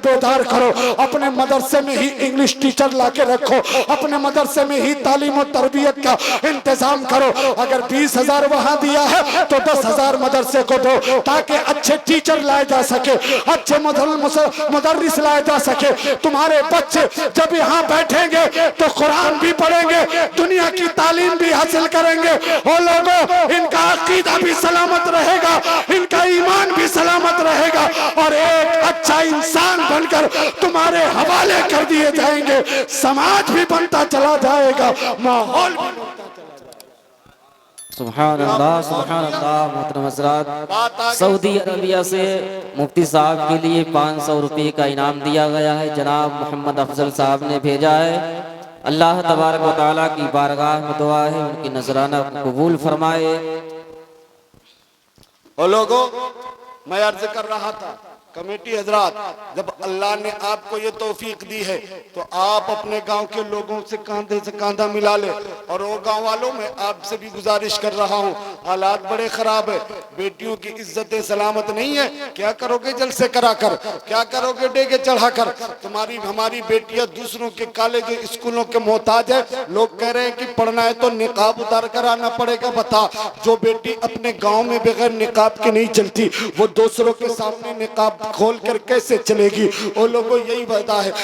बेदार करो, अपने मदरसे में ही इंग्लिश टीचर लाके रखो, अपने मदरसे में ही तालीम और तरबियत का इंतजाम करो। अगर 20,000 वहां दिया है तो 10,000 मदरसे को दो, ताकि अच्छे टीचर लाए जा सके, अच्छे मुदर्रिस लाए जा सके। तुम्हारे बच्चे जब यहाँ बैठेंगे तो कुरान भी पढ़ेंगे, दुनिया की तालीम भी हासिल करेंगे। वो लोगों, इनका अकीदा भी सलामत रहेगा, इनका ईमान भी सलामत रहेगा और एक अच्छा इंसान बनकर तुम्हारे हवाले कर दिए जाएंगे। समाज भी बनता चला जाएगा, माहौल भी बनता चला जाएगा। सुभान अल्लाह, सुभान अल्लाह। मोहतरम हज़रात, सऊदी अरबिया से मुफ्ती साहब के लिए 500 रुपये का इनाम दिया गया है। जनाब मोहम्मद अफजल साहब ने भेजा है। अल्लाह तबारक व तआला की बारगाह में दुआ है उनकी नजराना कबूल फरमाए। ओ लोगों, मैं अर्ज कर रहा था, कमेटी हजरात, जब अल्लाह ने आपको ये तौफीक दी है तो आप अपने गांव के लोगों से कांधे से कांधा मिला ले। और वो गांव वालों, मैं आपसे भी गुजारिश कर रहा हूँ, हालात बड़े खराब है, बेटियों की इज्जत सलामत नहीं है। क्या करोगे जलसे कराकर, क्या करोगे डेगे चढ़ाकर? तुम्हारी हमारी बेटियां दूसरों के कॉलेज स्कूलों के मोहताज है। लोग कह रहे हैं कि पढ़ना है तो निकाब उतार कर आना पड़ेगा। बता, जो बेटी अपने गाँव में बगैर निकाब के नहीं चलती, वो दूसरों के सामने निकाब खोल कर कैसे चलेगी? वो लोगों, यही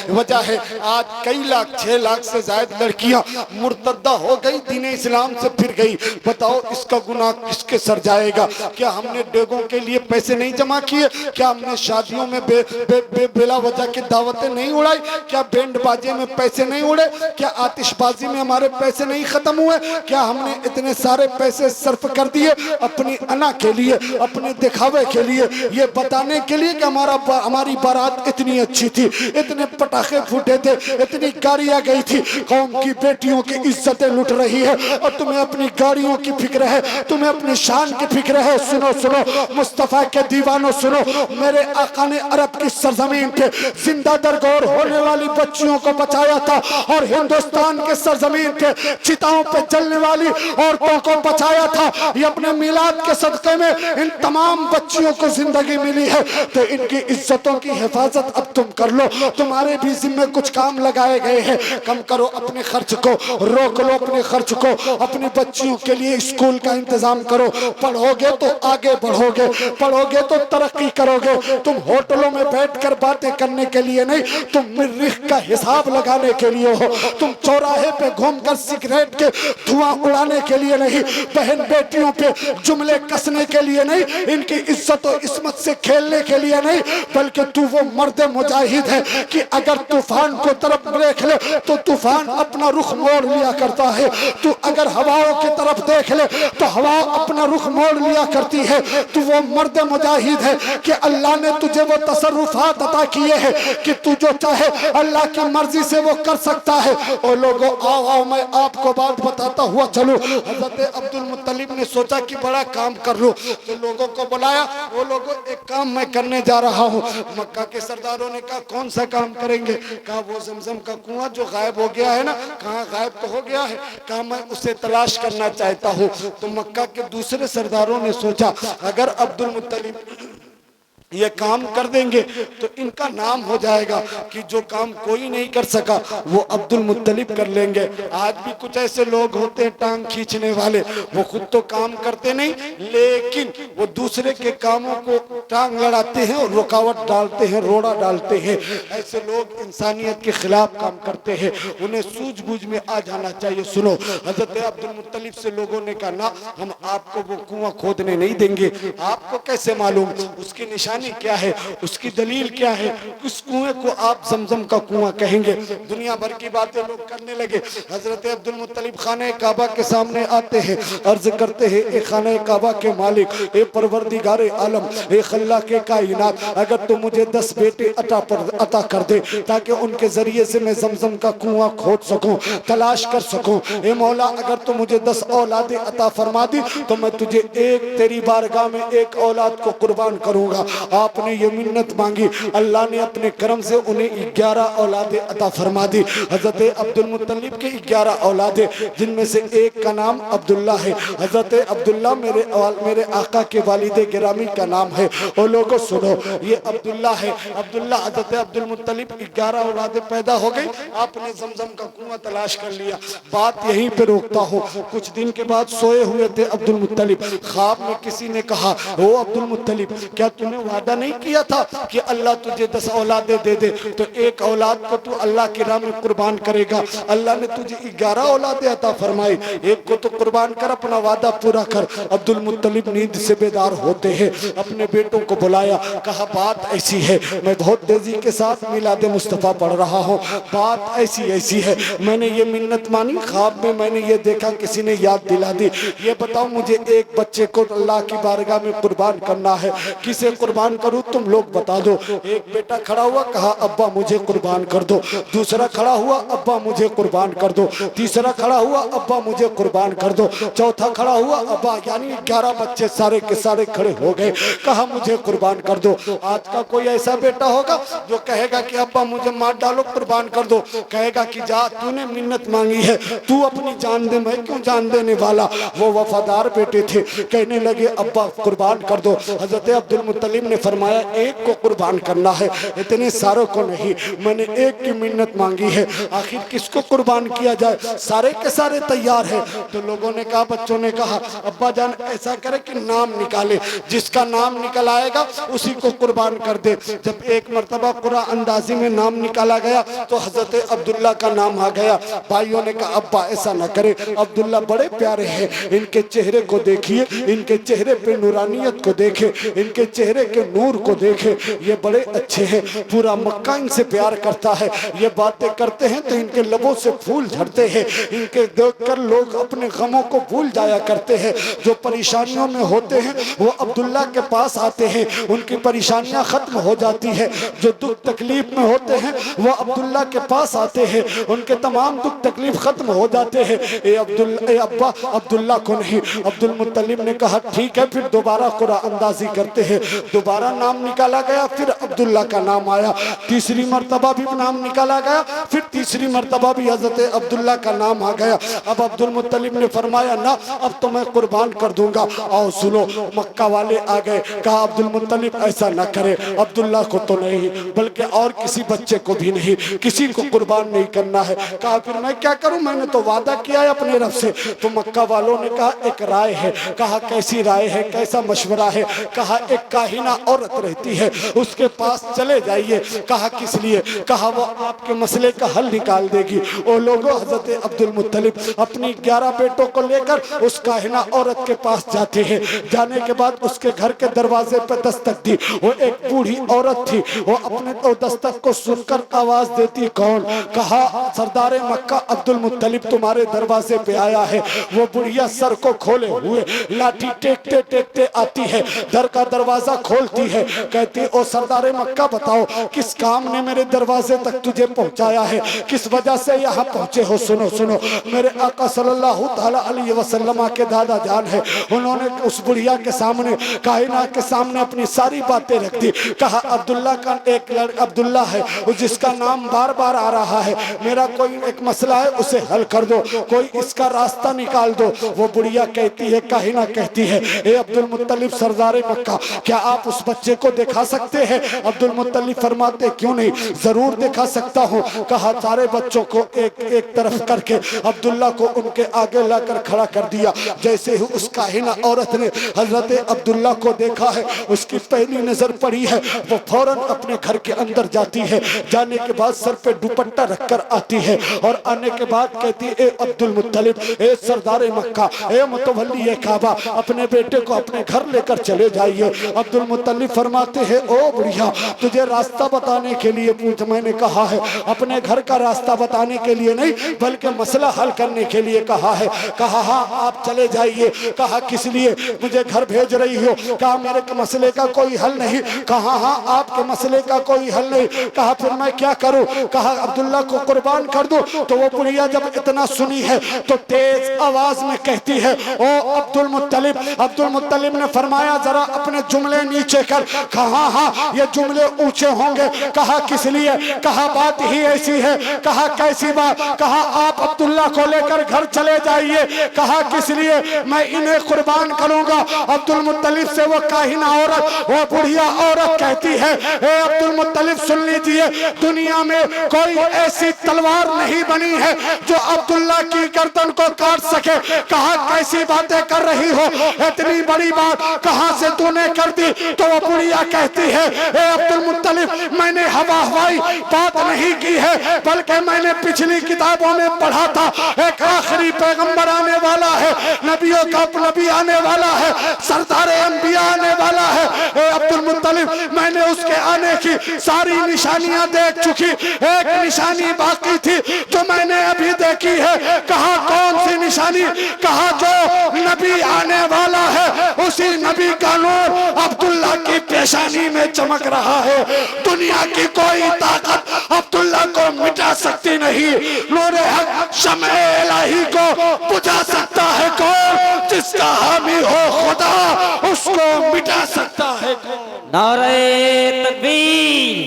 वजह है आज कई लाख, 6 लाख से ज्यादा लड़कियां मुर्तद्दा हो गई, दीन इस्लाम से फिर गई। बताओ, इसका गुनाह किसके सर जाएगा? क्या हमने डेगों के लिए पैसे नहीं जमा किए? क्या हमने शादियों में बेला वजह की दावतें नहीं उड़ाई? क्या बैंड बाजे में पैसे नहीं उड़े? क्या आतिशबाजी में हमारे पैसे नहीं खत्म हुए? क्या हमने इतने सारे पैसे सर्फ कर दिए अपनी अना के लिए, अपने दिखावे के लिए, ये बताने के लिए कि हमारी बारात इतनी अच्छी थी, इतने पटाखे फूटे थे, इतनी गाड़ियां गई थी? कौम की बेटियों की इज्जतें लुट रही है और तुम्हें अपनी गाड़ियों की फिक्र है, तुम्हें अपनी शान की फिक्र है। सुनो सुनो मुस्तफा के दीवानों, सुनो, मेरे आका ने अरब की सरजमीन पे जिंदा दरगोर होने वाली बच्चियों को बचाया था और हिंदुस्तान के सरजमीन पे चिताओं पे जलने वाली औरतों को बचाया था। ये अपने मिलाद के सदक़े में इन तमाम बच्चियों को जिंदगी मिली है, तो इनकी इज्जतों की हिफाजत अब तुम कर लो। तुम्हारे भी जिम्मे कुछ काम लगाए गए हैं, कम करो अपने खर्च को, रोक लो अपने खर्च को, अपनी बच्चियों के लिए स्कूल का इंतजाम करो। पढ़ोगे तो आगे बढ़ोगे, पढ़ोगे तो तरक्की करोगे। तुम होटलों में बैठकर बातें करने के लिए नहीं, तुम मरीख का हिसाब लगाने के लिए हो। तुम चौराहे पे घूमकर सिगरेट के धुआं उड़ाने के लिए नहीं, बहन बेटियों पे जुमले कसने के लिए नहीं, इनकी इज्जत और इस्मत से खेलने के लिए नहीं, बल्कि तू वो मर्द मुजाहिद है कि अगर तूफान को तरफ देख ले तो तूफान अपना रुख मोड़ लिया करता है। तू अगर हवाओं की तरफ देख ले तो हवा अपना रुख मोड़ लिया करती है। तू वो मर्द मुजाहिद है कि अल्लाह ने तुझे वो तसर्रुफात अता किए हैं कि तू जो चाहे अल्लाह की मर्जी से वो कर सकता है। और लोगों, आओ आओ, मैं आपको बात बताता हुआ चलूं। हजरत अब्दुल मुत्तलिब ने सोचा कि बड़ा काम कर लूं, तो लोगों को बुलाया। वो लोगों, एक काम मैं करने जा रहा हूँ। मक्का के सरदारों ने कहा, कौन सा काम करेंगे? कहा, वो जमजम का कुआं जो गायब हो गया है ना। कहा, गायब तो हो गया है। कहा, मैं उसे तलाश करना चाहता हूँ। तो मक्का के दूसरे सरदारों ने सोचा, अगर अब्दुल मुत्तलिब ये काम कर देंगे तो इनका नाम हो जाएगा कि जो काम कोई नहीं कर सका वो अब्दुल मुत्तलिब कर लेंगे। आज भी कुछ ऐसे लोग होते हैं टांग खींचने वाले, वो खुद तो काम करते नहीं लेकिन वो दूसरे के कामों को टांग लड़ाते हैं और रुकावट डालते हैं, रोड़ा डालते हैं। ऐसे लोग इंसानियत के खिलाफ काम करते हैं, उन्हें सूझबूझ में आ जाना चाहिए। सुनो, हजरत अब्दुल मुत्तलिब से लोगों ने कहा, ना, हम आपको वो कुआं खोदने नहीं देंगे। आपको कैसे मालूम? उसकी निशानी क्या है, उसकी दलील क्या है? उस कुएं को आप जमजम का कुआं कहेंगे। दुनिया भर की बातें लोग करने लगे। हजरत अब्दुल मुत्तलिब खाने काबा के सामने आते हैं, अर्ज करते हैं, ए खाने काबा के मालिक, ए परवरदिगारे आलम, ए खल्ला के कायनात, अगर तू मुझे 10 बेटे अता कर दे ताकि उनके जरिए से मैं जमजम का कुआं खोद सकूं, तलाश कर सकूं। ए मौला, अगर तू मुझे 10 औलादें अता फरमा दी तो मैं तुझे तेरी बारगाह में एक औलाद को कुर्बान करूंगा। आपने ये मिन्नत मांगी, अल्लाह ने अपने करम से उन्हें 11 औलादे अता फरमा दी। हजरत अब्दुल मुत्तलिब के 11 औलादे, जिनमें से एक का नाम अब्दुल्ला है। हजरत अब्दुल्ला मेरे आका के वालिद गिरामी का नाम है। और लोगों सुनो, ये अब्दुल्ला है। अब्दुल्ला हजरत अब्दुल मुत्तलिब 11 औलादे पैदा हो गई। आपने जमजम का कुआं तलाश कर लिया। बात यहीं पे रोकता हो। कुछ दिन के बाद सोए हुए थे अब्दुल मुत्तलिब, ख्वाब में किसी ने कहा, ओ अब्दुल मुत्तलिब, क्या तूने वादा नहीं किया था कि अल्लाह तुझे 10 औलादे दे दे, तो एक औलाद को तू अल्लाह की राह में कुर्बान करेगा। अल्लाह ने तुझे 11 औलादे अता फरमाई, एक को तो कुर्बान कर, अपना वादा पूरा कर। अब्दुल मुत्तलिब नींद से बेदार होते हैं, अपने बेटों को बुलाया, कहा बात ऐसी है, मैं बहुत तेजी के साथ मिलाद मुस्तफ़ा पढ़ रहा हूँ, बात ऐसी ऐसी है, मैंने ये मिन्नत मानी, ख्वाब में मैंने ये देखा, किसी ने याद दिला दी, ये बताओ मुझे एक बच्चे को अल्लाह की बारगाह में कुर्बान करना है, किसे कुर्बान करूँ तुम लोग बता दो। एक बेटा खड़ा हुआ, कहा अब्बा मुझे कुर्बान कर दो। दूसरा खड़ा हुआ, अब्बा मुझे कुर्बान कर दो। तीसरा खड़ा हुआ, अब्बा मुझे कुर्बान कर दो। चौथा खड़ा हुआ, अब्बा, यानी 11 बच्चे सारे के सारे खड़े हो गए, कहा मुझे कुर्बान कर दो। आज का कोई ऐसा बेटा होगा जो कहेगा कि अब्बा मुझे मार डालो, कुर्बान कर दो? कहेगा कि जा, तूने मिन्नत मांगी है, तू अपनी जान दे, मैं क्यों जान देने वाला। वो वफादार बेटे थे, कहने लगे अब्बा कुर्बान कर दो। हजरत अब्दुल मुत्तलिब ने फरमाया एक को कुर्बान करना है, इतने सारों को नहीं, मैंने एक की मिन्नत मांगी है, आखिर किसको कुर्बान किया जाए, सारे के सारे तैयार है। तो लोगों ने कहा, बच्चों ने कहा, अब्बा जान ऐसा करे कि नाम निकाले, जिसका नाम निकल आएगा उसी को कुर्बान कर दे। जब एक मर्तबा कुरान अंदाजी में नाम निकाला गया तो हजरत अब्दुल्ला का नाम आ गया। भाइयों ने कहा अब्बा ऐसा न करे, अब्दुल्ला बड़े प्यारे हैं, इनके चेहरे को देखिए, इनके चेहरे पे नूरानियत को देखे, इनके चेहरे के नूर को देखे, ये बड़े अच्छे हैं, पूरा मक्का इनसे प्यार करता है, ये बातें करते हैं तो इनके लबों से फूल झड़ते हैं, इनके देखकर लोग अपने गमों को भूल जाया करते हैं। जो परेशानियों में होते हैं वो अब्दुल्ला के पास आते हैं, उनकी परेशानियां खत्म हो जाती है। जो दुख तकलीफ में होते हैं वो अब्दुल्ला के पास आते हैं, उनके तमाम दुख तकलीफ खत्म हो जाते हैं। ए अब्बा, अब्दुल्ला को नहीं। अब्दुल मुत्तलिब ने कहा ठीक है, फिर दोबारा कुरान अंदाजी करते हैं। दोबारा नाम निकाला गया, फिर अब्दुल्ला का नाम आया। तीसरी मर्तबा भी नाम निकाला गया, फिर तीसरी मर्तबा भी हजरत अब्दुल्ला का नाम आ गया। अब अब्दुल मुत्तलिब ने फरमाया ना, अब तो मैं कुर्बान कर दूंगा। आओ सुनो, मक्का वाले आ गए, कहा अब्दुल मुत्तलिब ऐसा न करे, अब्दुल्ला को तो नहीं बल्कि और किसी बच्चे को भी नहीं, किसी को कुर्बान नहीं करना है। कहा फिर मैं क्या करूं, मैंने तो वादा किया है अपने रब से। तो मक्का वालों ने कहा एक राय है। कहा कैसी राय है, कैसा मशवरा है? कहा एक काहिना औरत रहती है, उसके पास चले जाइए। कहा किस लिए? कहा वो आपके मसले का हल निकाल देगी। वो लोगों हजरत अब्दुल मुत्तलिब अपनी 11 बेटों को लेकर उस काहिना औरत के पास जाते हैं। जाने के बाद उसके घर के दरवाजे पर दस्तक दी। वो एक बूढ़ी औरत थी, वो अपने तो दस्तक को सुनकर आवाज देती कौन? कहा सरदार मक्का अब्दुल मुत्तलिब तुम्हारे दरवाजे पे आया है। वो बुढ़िया सर को खोले हुए लाठी टेकते टेकते आती है, दर का दरवाजा खोलती है, कहती ओ सरदार मक्का बताओ किस काम ने मेरे दरवाजे तक तुझे पहुंचाया है, किस वजह से यहाँ पहुंचे हो? सुनो सुनो, मेरे आका सल्लल्लाहु ताला अलैहि वसल्लम के दादा जान है, उन्होंने उस बुढ़िया के सामने, कायनात के सामने अपनी सारी बातें रख दी। कहा अब्दुल्ला का एक अब्दुल्ला है जिसका नाम बार बार आ रहा है, मेरा कोई एक मसला है उसे हल कर दो, कोई इसका रास्ता निकाल दो। वो बुढ़िया कहती है, काहिना कहती है, ए अब्दुल मुत्तलिब सरदार मक्का क्या आप उस बच्चे को दिखा सकते हैं? अब्दुल मुत्तलिब फरमाते क्यों नहीं, जरूर दिखा सकता हूँ। कहा सारे बच्चों को एक एक तरफ करके अब्दुल्ला को उनके आगे लाकर खड़ा कर दिया। जैसे ही उस काहिना औरत ने हजरत अब्दुल्ला को देखा है, उसकी पहली नजर पड़ी है, वो फौरन अपने घर के अंदर जाती है। जाने के बाद सर पे दुपट्टा रखकर आती है और आने के बाद कहती है, ए अब्दुल मुत्तलिब, ए सरदार मक्का, ए मुतवल्ली काबा, अपने बेटे को अपने घर लेकर चले जाइए। अब्दुल मुत्तलिब फरमाते हैं, ओ बुढ़िया तुझे रास्ता बताने के लिए पूछ, मैंने कहा है अपने घर का रास्ता बताने के लिए नहीं बल्कि मसला हल करने के लिए कहा है। कहा हाँ आप चले जाइए। कहा किस लिए मुझे घर भेज रही हो? कहा मेरे मसले का कोई हल नहीं। कहा हाँ आपके मसले का कोई हल नहीं। कहा फिर मैं क्या करूं? कहा अब्दुल्ला को कुर्बान कर दो। तो वो बुढ़िया जब इतना सुनी है तो तेज आवाज में कहती है, ओ अब्दुल मुत्तलिब। अब्दुल मुत्तलिब ने फरमाया जरा अपने जुमले नीचे नीचे कर। कहा हाँ ये जुमले ऊंचे होंगे। कहा किस लिए? कहा बात ही ऐसी है। कहा कैसी बात? कहा आप अब्दुल्ला को लेकर घर चले जाइए। कहा किस लिए? मैं इन्हें कुर्बान करूंगा। अब्दुल मुत्तलिब से वो काहिना औरत, वो बुढ़िया औरत कहती है, ए अब्दुल मुत्तलिब सुन लीजिए, दुनिया में कोई ऐसी तलवार नहीं बनी है जो अब्दुल्ला की गर्दन को काट सके। कहा कैसी बातें कर रही हो? इतनी बड़ी बात कहां से तूने कर दी? तो वो बुढ़िया कहती है, ए अब्दुल मुत्तलिब, मैंने हवा हवाई बात नहीं की है, बल्कि मैंने पिछली किताबों में पढ़ा था एक आखिरी पैगंबर आने वाला है, नबियों का नबी आने वाला है, सरदार अंबिया आने वाला है। ए अब्दुल मुत्तलिब, मैंने उसके आने की सारी निशानियां देख चुकी, एक निशानी बाकी थी जो मैंने अभी देखी है। कहा कौन सी निशानी? कहा जो नबी आने वाला है उसी नबी का नूर अब्दुल्ला की पेशानी में चमक रहा है। दुनिया की कोई ताकत अब्दुल्ला को मिटा सकती नहीं। नूर हक शम्ए इलाही को बुझा सकता है कौन? जिसका हामी हो खुदा उसको मिटा सकता है कौन? नारे तकबीर,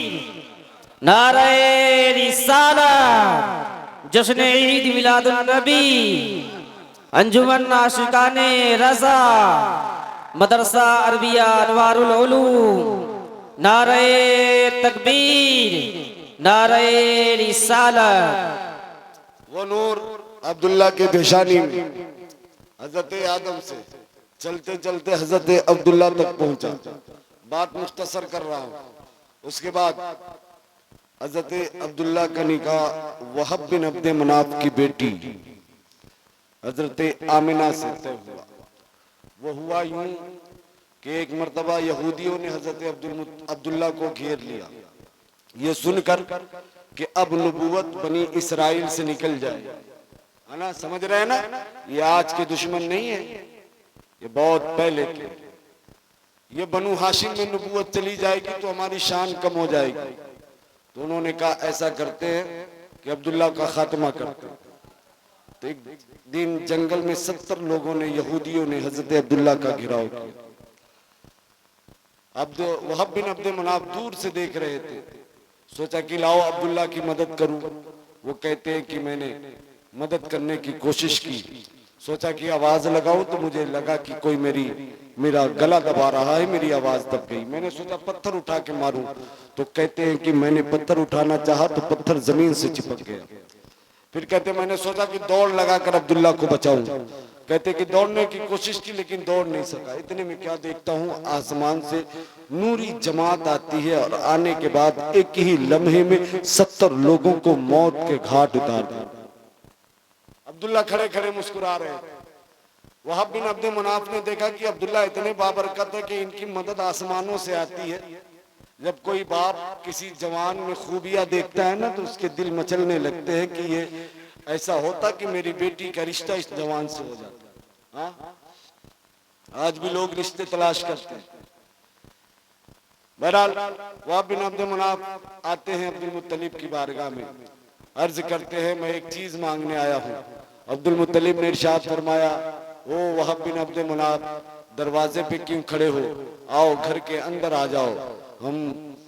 नारे रिसालत, जश्न ईद मिलादुन नबी, अंजुमन आशिकाने रज़ा, मदरसा अरबिया अनवारुल उलूम, नारे तकबीर, नारे रिसालत। वो नूर अब्दुल्ला के पेशानी में हजरत आदम से चलते चलते हजरत अब्दुल्ला तक पहुंचा। बात मुख्तसर कर रहा हूं। उसके बाद हजरत अब्दुल्ला का निकाह वहब बिन अब्द मनाफ की बेटी हजरत आमिना से तय हुआ। वो हुआ यूं कि एक मर्तबा यहूदियों ने हजरत अब्दुल्ला को घेर लिया, ये सुनकर कि अब नबूवत बनी इसराइल से निकल जाए, है ना? समझ रहे हैं ना? ये आज के दुश्मन नहीं है, ये बहुत पहले के। ये बनु हाशिम में नबूवत चली जाएगी तो हमारी शान कम हो जाएगी। तो उन्होंने कहा ऐसा करते हैं कि अब्दुल्ला का खात्मा करते हैं। तो एक दिन जंगल में 70 लोगों ने, यहूदियों ने हजरत अब्दुल्ला का घेराव किया। अब वहब बिन अब्द मनाफ दूर से देख रहे थे, सोचा कि लाओ अब्दुल्ला की मदद करूं। वो कहते हैं कि मैंने मदद करने की कोशिश की, सोचा कि आवाज लगाऊं तो मुझे लगा कि कोई मेरा गला दबा रहा है, मेरी आवाज दब गई। मैंने सोचा पत्थर उठा के मारूं, तो कहते हैं कि मैंने पत्थर उठाना चाहा तो पत्थर जमीन से चिपक गया। फिर कहते मैंने सोचा कि दौड़ लगाकर अब्दुल्ला को बचाऊं, कहते कि दौड़ने की कोशिश की लेकिन दौड़ नहीं सका। इतने में क्या देखता हूं, आसमान से नूरी जमात आती है और आने के बाद एक ही लम्हे में 70 लोगों को मौत के घाट उतार दिया। अब्दुल्ला खड़े खड़े मुस्कुरा रहे थे। वहाब बिन अब्द मनाफ ने देखा कि अब्दुल्ला इतने बाबरकत है कि इनकी मदद आसमानों से आती है। जब कोई बाप किसी जवान में खूबियां देखता है ना तो उसके दिल मचलने लगते हैं कि ये ऐसा होता कि मेरी बेटी का रिश्ता इस जवान से हो जाता। हाँ, आज भी लोग रिश्ते तलाश करते हैं। बहरहाल वहाब बिन अब्द मनाफ आते हैं अब्दुल मुत्तलिब की बारगाह में, अर्ज करते हैं मैं एक चीज मांगने आया हूँ। अब्दुल मुत्तलिब ने इरशाद फरमाया, ओ वहाब बिन अब्द मनाफ, दरवाजे पे क्यों खड़े हो? आओ घर के अंदर आ जाओ। हम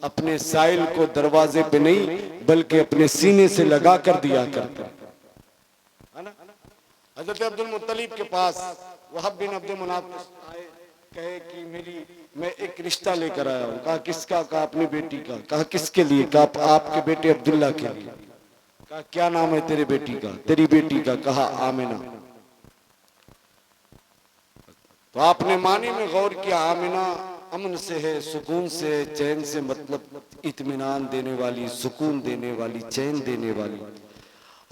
अपने साइल को दरवाजे पे नहीं बल्कि अपने सीने से लगा कर दिया करते हैं। हजरत अब्दुल मुत्तलिब के पास वहाब बिन अब्द मनाफ आए, कहे कि मैं एक रिश्ता लेकर आया हूँ। कहा किसका? कहा अपनी बेटी का। कहा किसके लिए? कहा आपके बेटे अब्दुल्ला के लिए। कहा क्या नाम है तेरे बेटी का? तेरी बेटी का। कहा आमिना। तो आपने मानी में गौर किया, आमिना अमन से है, सुकून से, चैन से, मतलब इत्मीनान देने वाली, सुकून देने वाली, चैन देने वाली।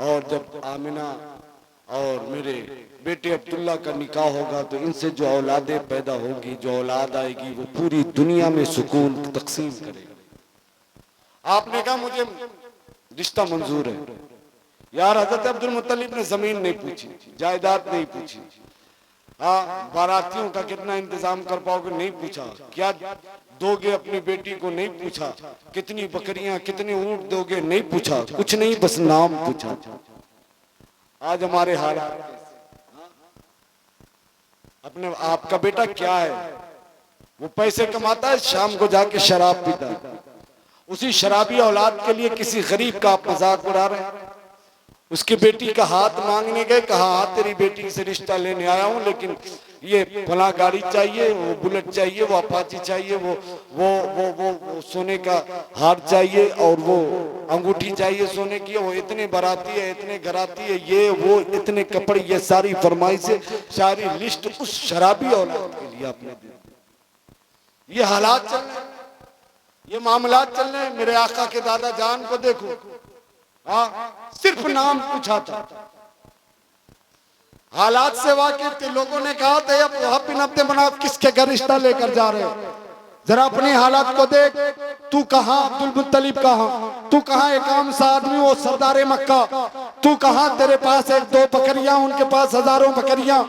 और जब आमिना और मेरे बेटे अब्दुल्ला का निकाह होगा तो इनसे जो औलादें पैदा होगी, जो औलाद आएगी, वो पूरी दुनिया में सुकून तकसीम करेगी। आपने कहा मुझे रिश्ता मंजूर है। यार हजरत अब्दुल मुत्तलिब ने जमीन नहीं पूछी, जायदाद नहीं पूछी, हाँ बारातियों का कितना इंतजाम कर पाओगे नहीं पूछा, क्या दोगे अपनी बेटी को नहीं पूछा, कितनी बकरियां कितने ऊंट दोगे नहीं पूछा, कुछ नहीं, बस नाम पूछा। आज हमारे हालात, अपने आपका बेटा क्या है, वो पैसे कमाता है, शाम को जाके शराब पीता है। उसी शराबी औलाद के लिए किसी गरीब का आप मजाक उड़ा रहे हैं। उसकी बेटी का हाथ मांगने गए, कहा हाँ तेरी बेटी से रिश्ता लेने आया हूं, लेकिन ये फला गाड़ी चाहिए, वो बुलेट चाहिए, वो अपाची चाहिए, वो सोने का हार चाहिए, और वो अंगूठी चाहिए सोने की, वो इतने बाराती है, इतने घराती है, ये वो इतने कपड़े, ये सारी फरमाइशें, सारी लिस्ट उस शराबी औलाद के लिए आपने दी। ये हालात चल रहे, ये मामलात चल रहे हैं। मेरे आका के दादा जान को देखो, हाँ सिर्फ नाम पूछा था, हालात से वाकिफ थे। लोगों ने कहा था अब वहां बिन अब्दे मनाफ किसके घर रिश्ता लेकर जा रहे हो, जरा अपनी हालात को देख। तू कहाँ अब्दुल मुत्तलिब कहाँ, तू कहाँ एक आम सा आदमी वो सरदारे मक्का, तू कहाँ तेरे पास एक दो बकरियां, उनके पास हजारों बकरियां,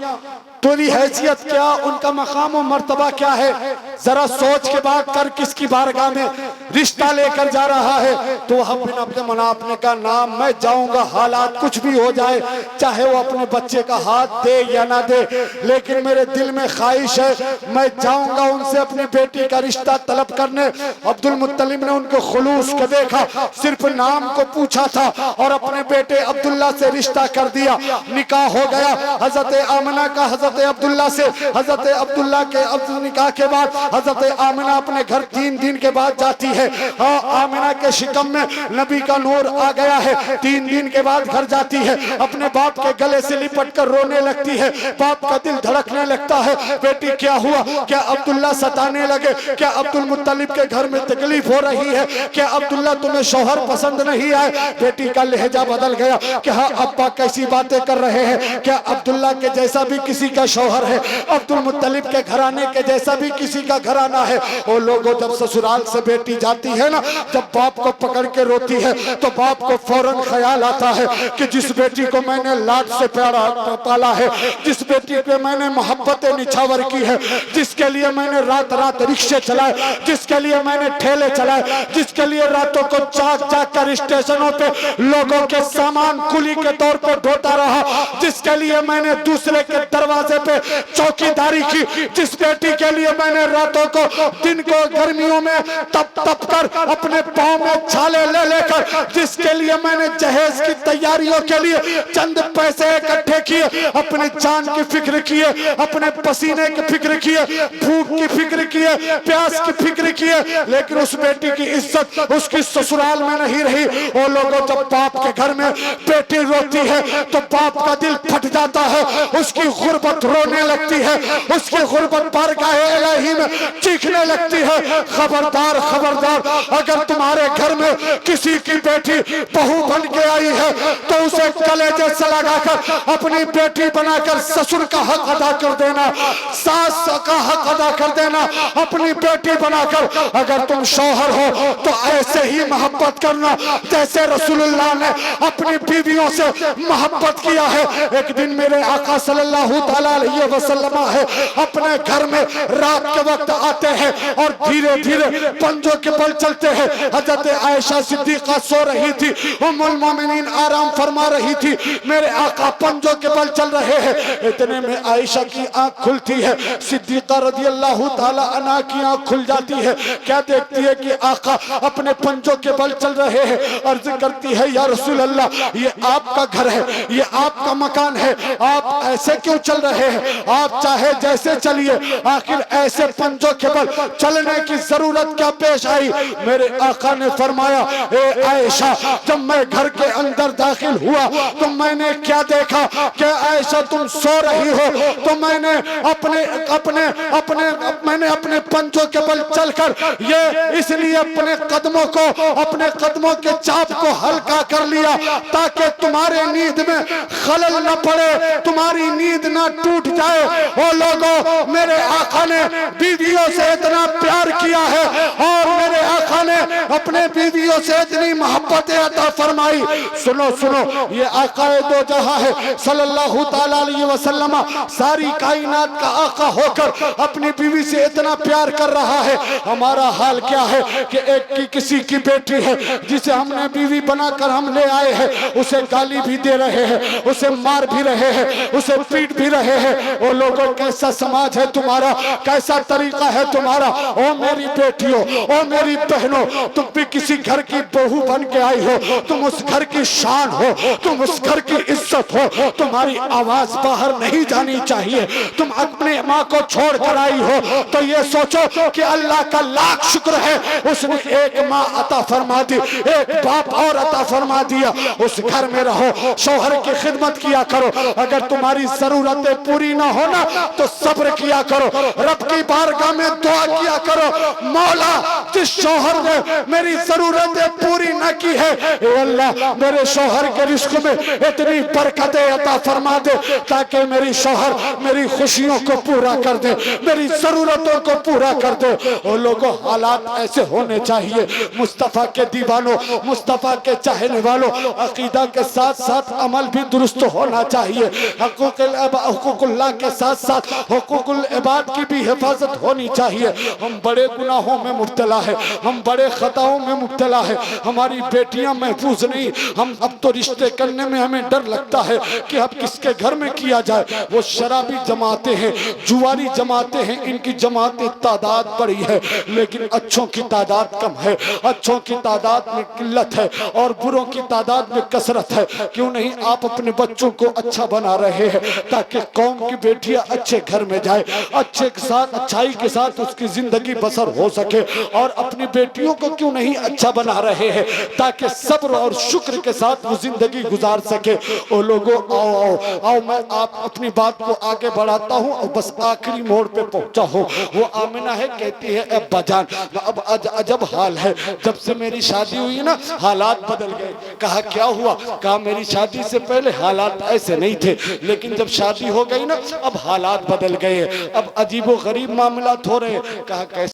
तेरी हैसियत क्या, उनका मकाम और मर्तबा क्या है, जरा सोच के बात कर। किसकी बारगाह में रिश्ता लेकर जा रहा है। तो वहाब बिन अब्द मनाफ ने कहा ना, मैं जाऊंगा, हालात कुछ भी हो जाए, चाहे वो अपने बच्चे का हाथ दे या ना दे, लेकिन मेरे दिल में ख्वाहिश है, मैं जाऊंगा उनसे अपनी बेटी का रिश्ता तलब करने। अब्दुल मुत्तलिब ने उनको खुलूस के देखा, सिर्फ नाम को पूछा था और अपने बेटे अब्दुल्ला से रिश्ता कर दिया, निकाह हो गया। हजरत आमिना का हजरत अब्दुल्ला से, हजरत अब्दुल्ला के निकाह के बाद हजरत आमिना अपने घर 3 दिन के बाद जाती है। हाँ, आमिना के शिकम में नबी का नूर आ गया है। 3 दिन के बाद घर जाती है, अपने बाप के गले से लिपट कर रोने लगती है। बाप का दिल धड़कने लगता है, बेटी क्या हुआ, क्या अब्दुल्ला सताने लगे, क्या अब्दुल मुत्तलिब के घर में तकलीफ हो रही है, क्या अब्दुल्ला तुम्हें शौहर पसंद नहीं आए। बेटी का लहजा बदल गया कि हाँ अब्बा कैसी बातें कर रहे हैं, क्या अब्दुल्ला के जैसा भी किसी का शौहर है, अब्दुल मुत्तलिब के घराने के जैसा भी किसी का घराना है। वो लोगों जब ससुराल से बेटी जाती है ना, जब बाप को पकड़ के रोती है तो बाप को फौरन ख्याल आता है कि जिस बेटी को मैंने लाड से प्यारा पाला है, जिस बेटी पे मैंने मोहब्बतें निछावर की है, जिसके लिए मैंने रात रात रिक्शे चलाए, जिसके लिए मैंने ठेले चलाए, जिसके लिए रातों को जाग जाग कर स्टेशनों पे लोगों के सामान कुली के तौर पर ढोता रहा, जिसके लिए मैंने दूसरे के दरवाजे पे चौकीदारी की, जिस बेटी के लिए मैंने रातों को दिन को गर्मियों में तप तप कर अपने पाँव में छाले ले लेकर, जिसके लिए मैंने जहेज की तैयारियों के लिए चंद पैसे इकट्ठे किए, अपनी जान की फिक्र किए, अपने पसीने की फिक्र किए, भूख की फिक्र किए, प्यास की फिक्र किए, लेकिन उस बेटी की इज्जत उसकी ससुराल में नहीं रही। वो लोगों जब बाप के घर में बेटी रोती है तो बाप का दिल फट जाता है, उसकी गुर्बत रोने लगती है, उसकी गुर्बत बारगाहे इलाही में चीखने लगती है। खबरदार खबरदार, अगर तुम्हारे घर में किसी की बेटी बहू बन के आई है तो उसे कलेजे से लगाकर अपनी बेटी बनाकर ससुर का हक अदा कर देना, सास का हक अदा कर देना, अपनी बेटी बनाकर। अगर तुम शौहर हो तो ऐसे ही मोहब्बत करना जैसे रसूलुल्लाह ने अपनी बीवियों से मोहब्बत किया है। एक दिन मेरे आका सल्लल्लाहु अलैहि वसल्लम है अपने घर में रात के वक्त आते हैं और धीरे धीरे पंजों के बल चलते हैं। हजरत आयशा सिद्दीका सो रही थी, उम्मुल मोमिनीन आराम फरमा रही थी, मेरे आका पंजों के बल चल रहे हैं। इतने में आयशा की आंख खुलती है, सिद्दीका रदियल्लाहु ताला अन्हा की आंख खुल जाती है। क्या देखती है कि आका अपने पंजों के बल चल रहे हैं। अर्ज करती है या रसूल अल्लाह, ये आपका घर है, ये आपका मकान है, आप ऐसे क्यों चल रहे हैं, आप चाहे जैसे चलिए, आखिर ऐसे पंजों के बल चलने की जरूरत क्या पेश आई। मेरे आका ने फरमाया, ए आयशा, जब मैं घर के अंदर दाखिल हुआ तो मैंने क्या देखा कि आयशा तुम सो रही हो, तो मैंने अपने पंजों के बल चलकर ये इसलिए अपने कदमों के चाप को हल्का कर लिया ताकि तुम्हारे नींद में खलल न पड़े, तुम्हारी नींद न टूट जाए। वो लोगों, मेरे आका ने बीवियों से इतना प्यार किया है और मेरे आका ने अपने बीवियों से इतनी मोहब्बत मोहब्बत अता फरमाई। सुनो सुनो, ये आकाए दो जहां है सल्लल्लाहु ताला अलैहि वसल्लम, सारी कायनात का आका होकर अपनी बीवी से इतना प्यार कर रहा है। हमारा हाल क्या है कि एक की किसी की बेटी है जिसे हमने बीवी बनाकर हम ले आए हैं, उसे गाली भी दे रहे हैं, उसे मार भी रहे हैं, उसे पीट भी रहे हैं। ओ लोगों, कैसा समाज है तुम्हारा, कैसा तरीका है तुम्हारा। ओ मेरी बेटियों, ओ मेरी बहनों, तुम भी किसी घर की बहू बन के आई हो, तुम उस घर की शान हो, तुम उस घर की इज्जत हो। तुम्हारी आवाज बाहर नहीं जानी चाहिए। तुम अपने माँ को छोड़ कर आई हो तो ये सोचो कि अल्लाह का लाख शुक्र है, उसने एक माँ अता फरमा दी, एक बाप और अता फरमा दिया। उस घर में रहो, शौहर की खिदमत किया करो। अगर तुम्हारी जरूरतें पूरी ना हो ना तो सब्र किया करो, रब की बारगाह में दुआ किया करो, मौला जिस शौहर ने मेरी जरूरतें पूरी न की है, ए अल्लाह मेरे शौहर के रिस्क में इतनी बरकतें अता फरमा दे ताकि मेरी शौहर मेरी खुशियों को पूरा कर दे, मेरी जरूरतों को पूरा कर दे। वो लोगों, हालात ऐसे होने चाहिए। मुस्तफा के दीवानों, मुस्तफा के चाहने वालों, अकीदा के साथ साथ अमल भी दुरुस्त होना चाहिए। हुकूकुल्लाह के साथ साथ हुकूकुल इबाद की भी हिफाजत होनी चाहिए। हम बड़े गुनाहों में मुब्तला है, हम बड़े खताओं में मुब्तला है, हमारी बेटियां महफूज नहीं। हम अब तो रिश्ते करने में हमें डर लगता है कि अब किसके घर में किया जाए। वो शराबी जमाते हैं, जुआरी जमाते हैं, इनकी जमातें तादाद बड़ी है लेकिन अच्छों की तादाद कम है, अच्छों की तादाद में किल्लत है और बुरों की तादाद में कसरत है। क्यों नहीं आप अपने बच्चों को अच्छा बना रहे हैं ताकि कौम की बेटियां अच्छे घर में जाए, अच्छे के साथ अच्छाई के साथ उसकी जिंदगी बसर हो सके। और अपनी बेटियों को क्यों नहीं अच्छा बना रहे हैं ताकि सब्र और शुक्र के साथ वो जिंदगी गुजार सके। ओ लोगों, आओ आओ आओ, मैं आप अपनी बात को आगे बढ़ाता हूँ और बस आखिरी मोड़ पे पहुंचा हूँ। वो आमिना है, कहती है अब्बा जान अब अजब हाल है, जब से मेरी शादी हुई ना हालात बदल गए। कहा क्या हुआ? कहा मेरी शादी से पहले हालात ऐसे नहीं थे लेकिन जब शादी हो गई ना अब हालात बदल गए, अब अजीबो गरीब मामलात हो रहे। कहा कैसे?